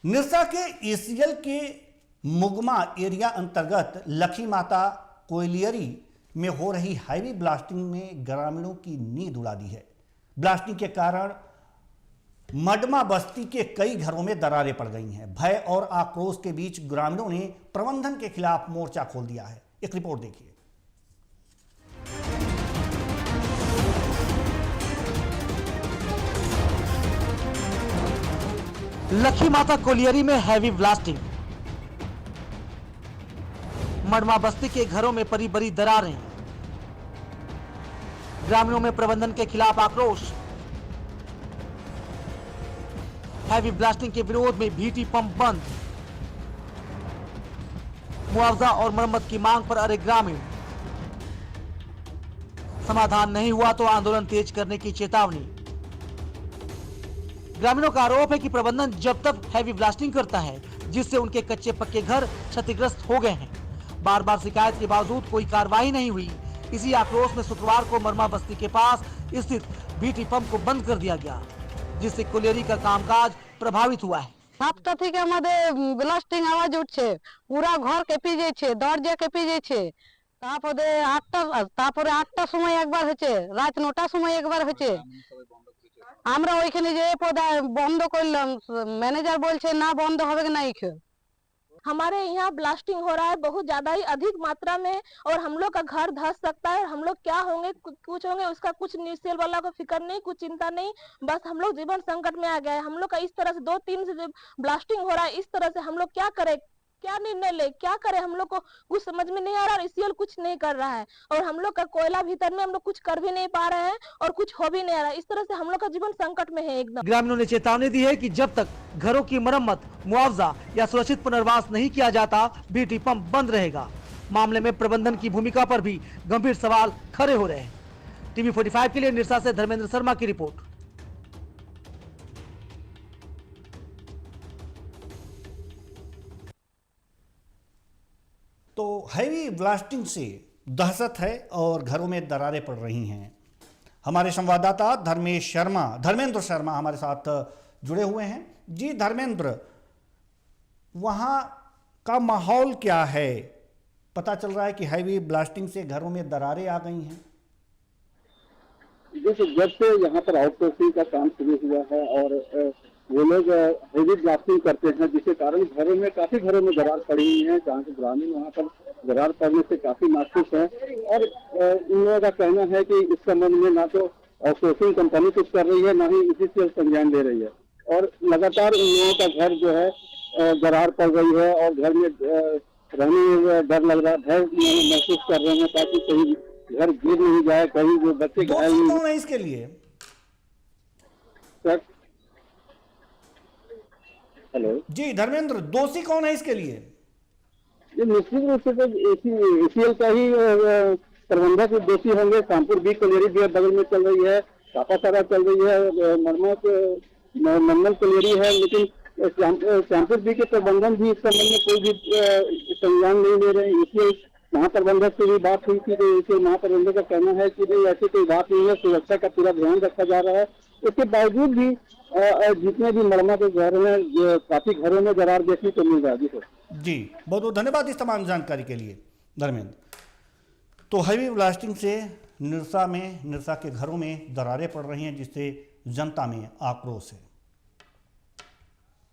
निरसा के ईसीएल के मुगमा एरिया अंतर्गत लखी माता कोयलियरी में हो रही हैवी ब्लास्टिंग में ग्रामीणों की नींद उड़ा दी है। ब्लास्टिंग के कारण मडमा बस्ती के कई घरों में दरारें पड़ गई हैं। भय और आक्रोश के बीच ग्रामीणों ने प्रबंधन के खिलाफ मोर्चा खोल दिया है। एक रिपोर्ट देखिए। लखी माता कोलियरी में हैवी ब्लास्टिंग, मडमा बस्ती के घरों में पड़ी बड़ी दरारें, ग्रामीणों में प्रबंधन के खिलाफ आक्रोश। हैवी ब्लास्टिंग के विरोध में भीटी पंप बंद, मुआवजा और मरम्मत की मांग पर अड़े ग्रामीण। समाधान नहीं हुआ तो आंदोलन तेज करने की चेतावनी। ग्रामीणों का आरोप है कि प्रबंधन जब तक हैवी ब्लास्टिंग करता है जिससे उनके कच्चे पक्के घर क्षतिग्रस्त हो गए हैं। बार बार शिकायत के बावजूद कोई कार्रवाई नहीं हुई। इसी आक्रोश में शुक्रवार को मरमा बस्ती के पास स्थित बीटी पंप को बंद कर दिया गया, जिससे कोलियरी का कामकाज प्रभावित हुआ है। সাতটা থেকে আমাদের ব্লাস্টিং আওয়াজ উঠছে, পুরা ঘর কেঁপে যাচ্ছে, দরজা কেঁপে যাচ্ছে। তারপরে আটটার সময় একবার হচ্ছে, রাত 9টার সময় একবার হচ্ছে। আমরা ওইখানে যে বন্ধ করলাম, ম্যানেজার বলছে না बंद হবে না। हमारे यहाँ ब्लास्टिंग हो रहा है बहुत ज्यादा ही अधिक मात्रा में, और हम लोग का घर धस सकता है। हम लोग क्या होंगे, कुछ होंगे, उसका कुछ न्यूज़ वाला को फिक्र नहीं, कुछ चिंता नहीं। बस हम लोग जीवन संकट में आ गए हैं। हम लोग का इस तरह से 2-3 से ब्लास्टिंग हो रहा है, इस तरह से हम लोग क्या करें, क्या निर्णय ले, क्या करें, हम लोग को कुछ समझ में नहीं आ रहा। और ईसीएल कुछ नहीं कर रहा है, और हम लोग का कोयला भीतर में हम लोग कुछ कर भी नहीं पा रहे हैं और कुछ हो भी नहीं रहा। इस तरह से हम लोग का जीवन संकट में है एकदम। ग्रामीणों ने चेतावनी दी है कि जब तक घरों की मरम्मत, मुआवजा या सुरक्षित पुनर्वास नहीं किया जाता, बीटी पंप बंद रहेगा। मामले में प्रबंधन की भूमिका पर भी गंभीर सवाल खड़े हो रहे हैं। टीवी 45 के लिए निरसा से धर्मेंद्र शर्मा की रिपोर्ट। तो हैवी ब्लास्टिंग से दहशत है और घरों में दरारें पड़ रही हैं। हमारे संवाददाता धर्मेंद्र शर्मा हमारे साथ जुड़े हुए हैं। जी धर्मेंद्र, वहाँ का माहौल क्या है? पता चल रहा है कि हैवी ब्लास्टिंग से घरों में दरारें आ गई हैं। देखिए, जब से यहाँ पर आउटसोर्सिंग का काम शुरू हुआ है और वो लोग हैवी ब्लास्टिंग करते हैं, जिसके कारण काफी घरों में दरार पड़ी हुई है, जहाँ के ग्रामीण वहाँ पर दरार पड़ने से काफी नाखुश है। और इन लोगों का कहना है कि इस संबंध में ना तो आउटसोर्सिंग कंपनी कुछ कर रही है, ना ही इसी संज्ञान ले रही है, और लगातार इन लोगों का घर जो है दरार पड़ रही है और घर में रहने में डर लग रहा है, भय महसूस कर रहे हैं ताकि कहीं घर गिर नहीं जाए, कहीं जो बच्चे घायल नहीं। कौन है इसके लिए? हेलो जी धर्मेंद्र, दोषी कौन है इसके लिए? ये निश्चित रूप से तो ईसीएल का ही प्रबंधक दोषी होंगे। कानपुर बी कोलियरी भी बगल में चल रही है, कापासारा चल रही है, मंडल कोलियरी है, लेकिन कानपुर बी के प्रबंधन भी इस संबंध में कोई भी संज्ञान नहीं ले रहे हैं। ईसीएल महाप्रबंधक से भी बात हुई थी, तो ईसीएल महाप्रबंधक का कहना है कि नहीं, ऐसी कोई बात नहीं है, सुरक्षा का पूरा ध्यान रखा जा रहा है। इसके बावजूद भी जितने भी मरमा के घर में काफी घरों में दरार देखने को मिल रहा है। जी बहुत बहुत धन्यवाद इस तमाम जानकारी के लिए धर्मेंद्र। तो हैवी ब्लास्टिंग से निरसा के घरों में दरारें पड़ रही हैं, जिससे जनता में आक्रोश है।